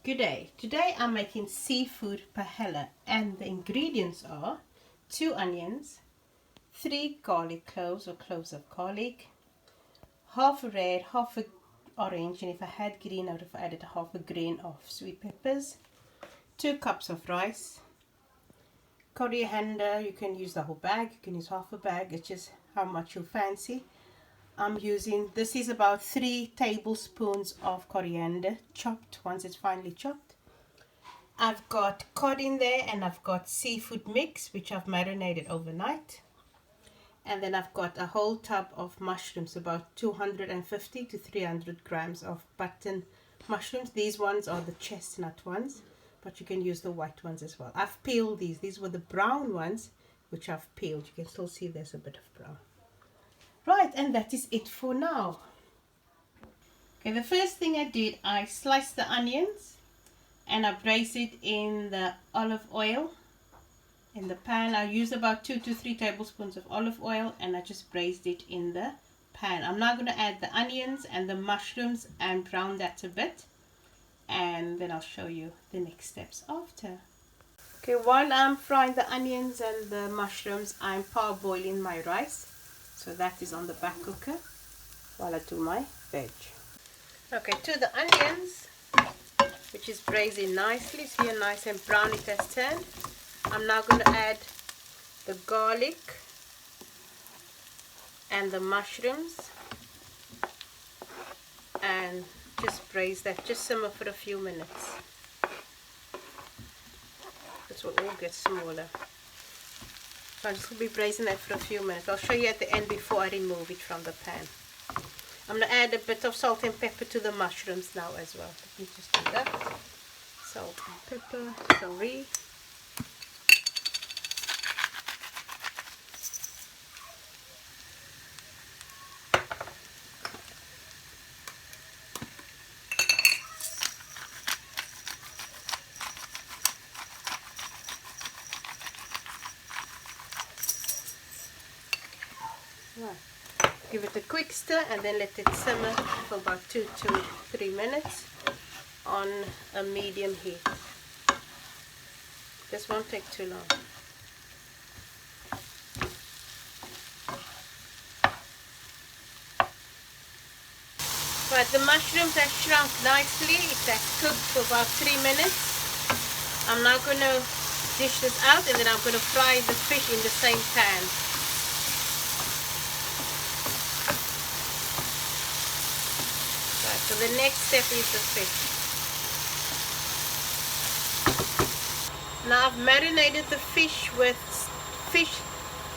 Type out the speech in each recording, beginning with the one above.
Good day. Today I'm making seafood paella and the ingredients are 2 onions, 3 garlic cloves or cloves of garlic, half a red, half a orange, and if I had green I would have added half a grain of sweet peppers, 2 cups of rice, coriander. You can use the whole bag, you can use half a bag, it's just how much you fancy. I'm using, this is about 3 tablespoons of coriander chopped once it's finely chopped. I've got cod in there and I've got seafood mix which I've marinated overnight. And then I've got a whole tub of mushrooms, about 250 to 300 grams of button mushrooms. These ones are the chestnut ones, but you can use the white ones as well. I've peeled these. These were the brown ones which I've peeled. You can still see there's a bit of brown. Right, and that is it for now. Okay, the first thing I did, I sliced the onions and I braised it in the olive oil in the pan. I used about 2 to 3 tablespoons of olive oil and I just braised it in the pan. I'm now going to add the onions and the mushrooms and brown that a bit, and then I'll show you the next steps after. Okay, while I'm frying the onions and the mushrooms, I'm parboiling my rice. So that is on the back cooker while I do my veg. Okay, to the onions, which is braising nicely. See how nice and brown it has turned. I'm now going to add the garlic and the mushrooms and just braise that, just simmer for a few minutes. This will all get smaller. So I'm just going to be braising that for a few minutes. I'll show you at the end before I remove it from the pan. I'm going to add a bit of salt and pepper to the mushrooms now as well. Let me just do that. Salt and pepper, sorry. Give it a quick stir and then let it simmer for about 2 to 3 minutes on a medium heat. This won't take too long. Right, the mushrooms have shrunk nicely. It has cooked for about 3 minutes. I'm now going to dish this out and then I'm going to fry the fish in the same pan. So the next step is the fish. Now I've marinated the fish with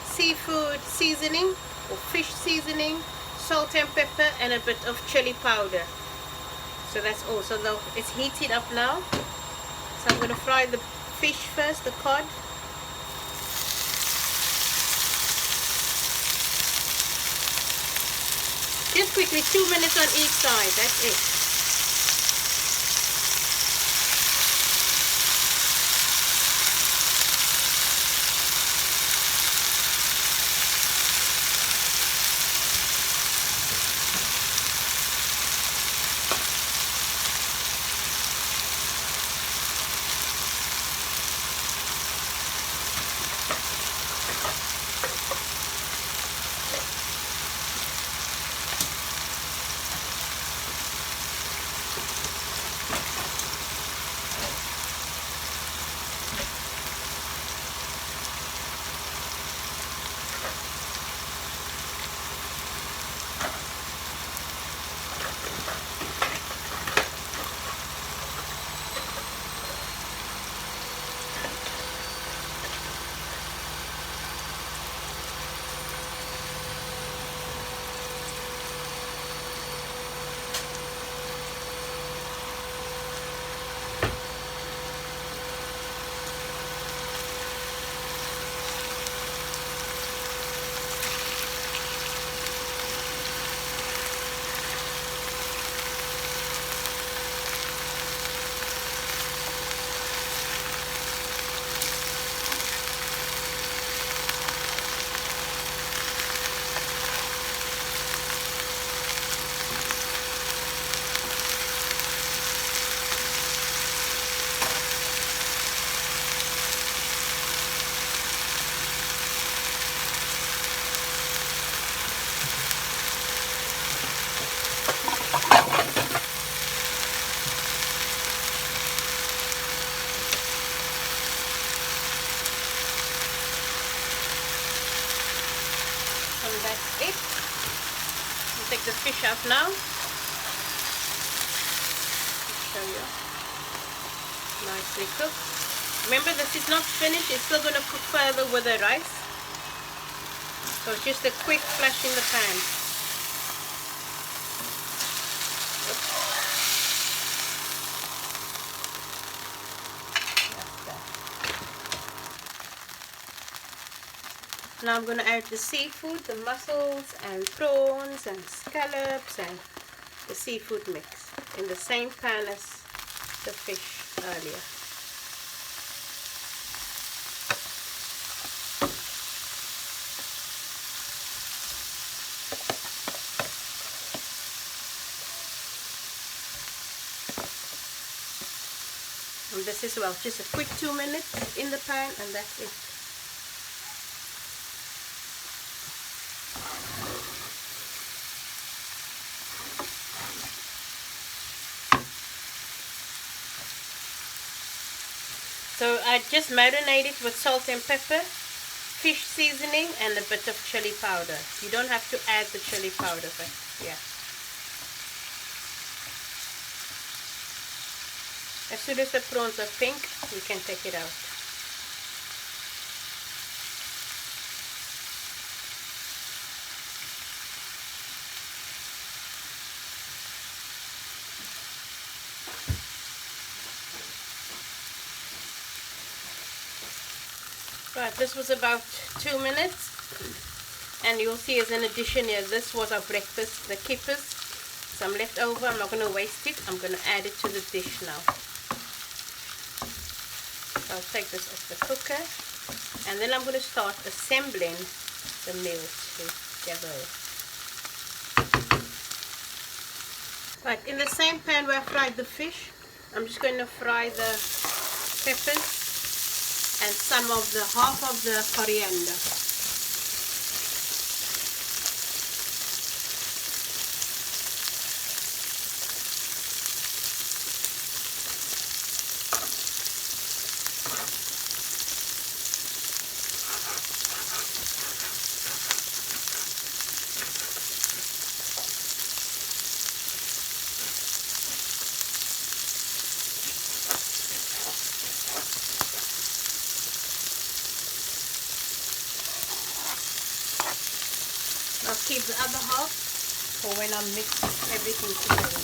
seafood seasoning or fish seasoning, salt and pepper and a bit of chili powder. So that's all. So it's heated up now. So I'm going to fry the fish first, the cod. Just quickly, 2 minutes on each side, that's it. And that's it. I'll take the fish out now. I'll show you. Nicely cooked. Remember, this is not finished. It's still going to cook further with the rice. So it's just a quick flash in the pan. Now I'm going to add the seafood, the mussels and prawns and scallops and the seafood mix in the same pan as the fish earlier. And this is, well, just a quick 2 minutes in the pan, and that's it. So I just marinated with salt and pepper, fish seasoning and a bit of chili powder. You don't have to add the chili powder, but yeah. As soon as the prawns are pink, you can take it out. Right, this was about 2 minutes, and you'll see as an addition here, this was our breakfast, the kippers. Some left over, I'm not going to waste it, I'm going to add it to the dish now. So I'll take this off the cooker, and then I'm going to start assembling the meal together. Right, in the same pan where I fried the fish, I'm just going to fry the peppers and half of the coriander. I'll keep the other half for when I mix everything together.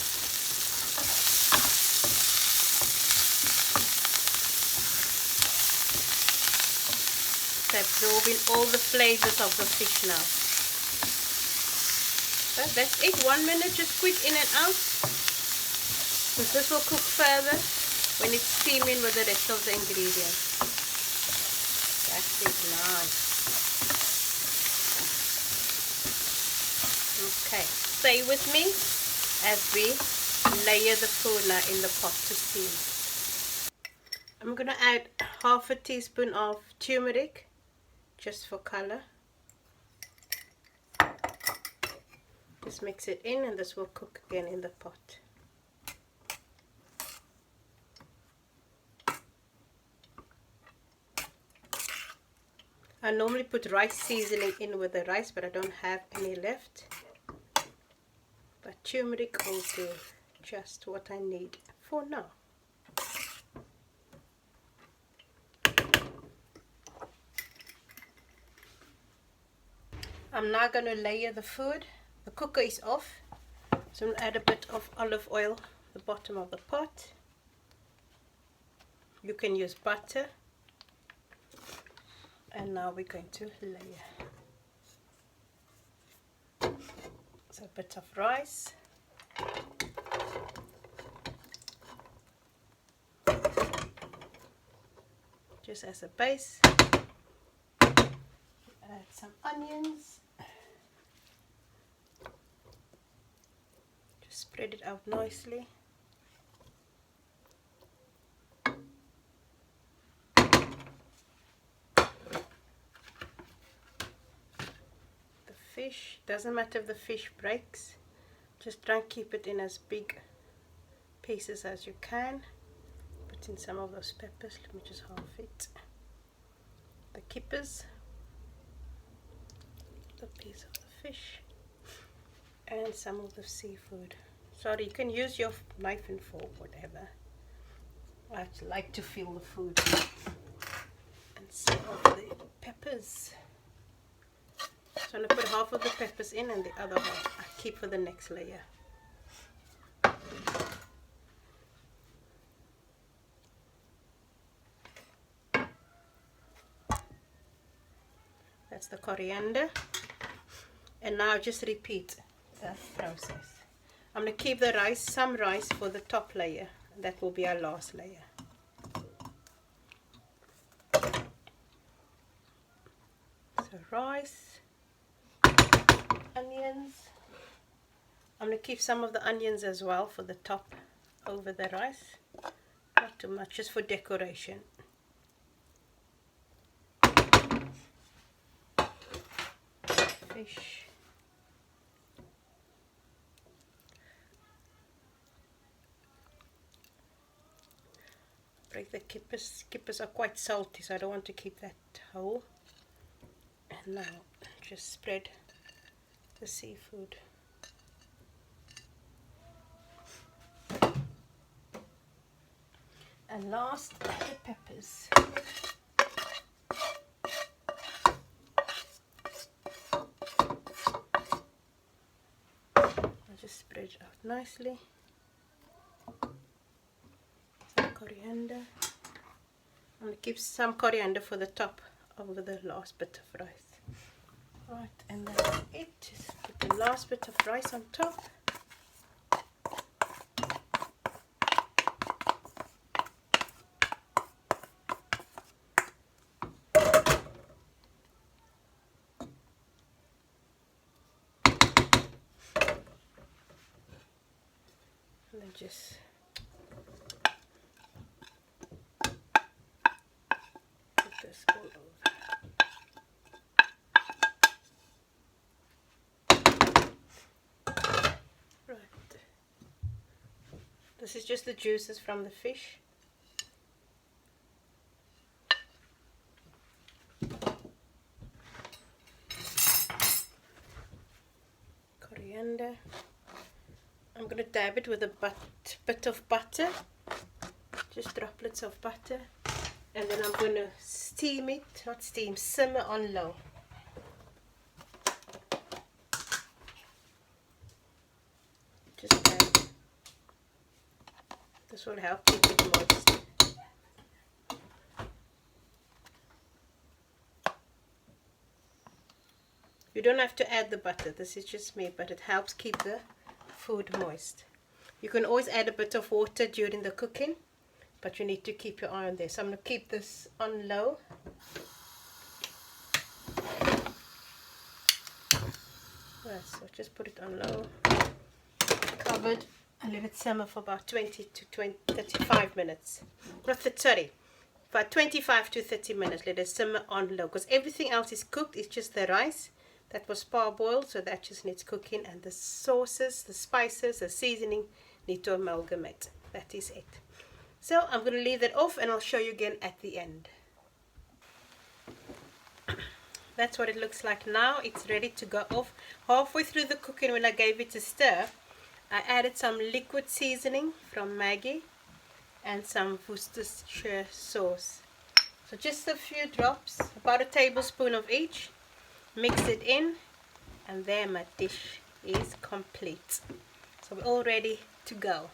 It's absorbing all the flavors of the fish now. But that's it, 1 minute, just quick in and out. Because this will cook further when it's steaming with the rest of the ingredients. That's it, nice. Okay, stay with me as we layer the food now in the pot to steam. I'm going to add half a teaspoon of turmeric, just for color. Just mix it in, and this will cook again in the pot. I normally put rice seasoning in with the rice, but I don't have any left. But turmeric will do just what I need for now. I'm now going to layer the food. The cooker is off, so I'm going to add a bit of olive oil at the bottom of the pot. You can use butter. And now we're going to layer. So a bit of rice. Just as a base. Add some onions. Just spread it out nicely. Fish, doesn't matter if the fish breaks, just try and keep it in as big pieces as you can. Put in some of those peppers, let me just half it. The kippers, the piece of the fish and some of the seafood. Sorry, you can use your knife and fork, whatever. I like to feel the food. And some of the peppers. So I'm going to put half of the peppers in and the other half I keep for the next layer. That's the coriander. And now just repeat that process. I'm going to keep the rice, some rice for the top layer. That will be our last layer. So rice, onions. I'm going to keep some of the onions as well for the top over the rice. Not too much, just for decoration. Fish. Break the kippers. Kippers are quite salty, so I don't want to keep that whole. And now just spread the seafood. And last, the peppers. I'll just spread it out nicely. Some coriander. I'm going to keep some coriander for the top over the last bit of rice. Right, and that's it. Just put the last bit of rice on top. And then just put this all over. Right. This is just the juices from the fish. Coriander. I'm going to dab it with a bit of butter, just droplets of butter, and then I'm going to steam it, not steam, simmer on low. Just dab. This will help keep it moist. You don't have to add the butter, this is just me, but it helps keep the food moist. You can always add a bit of water during the cooking, but you need to keep your eye on this. I'm going to keep this on low. Right, so just put it on low, covered, and let it simmer for about 20 to 35 minutes. Sorry, about 25 to 30 minutes. Let it simmer on low, because everything else is cooked. It's just the rice that was parboiled, so that just needs cooking, and the sauces, the spices, the seasoning need to amalgamate. That is it. So I'm going to leave that off and I'll show you again at the end. That's what it looks like now. It's ready to go off. Halfway through the cooking, when I gave it a stir, I added some liquid seasoning from Maggi and some Worcestershire sauce. So just a few drops, about a tablespoon of each. Mix it in, and there my dish is complete. So we're all ready to go.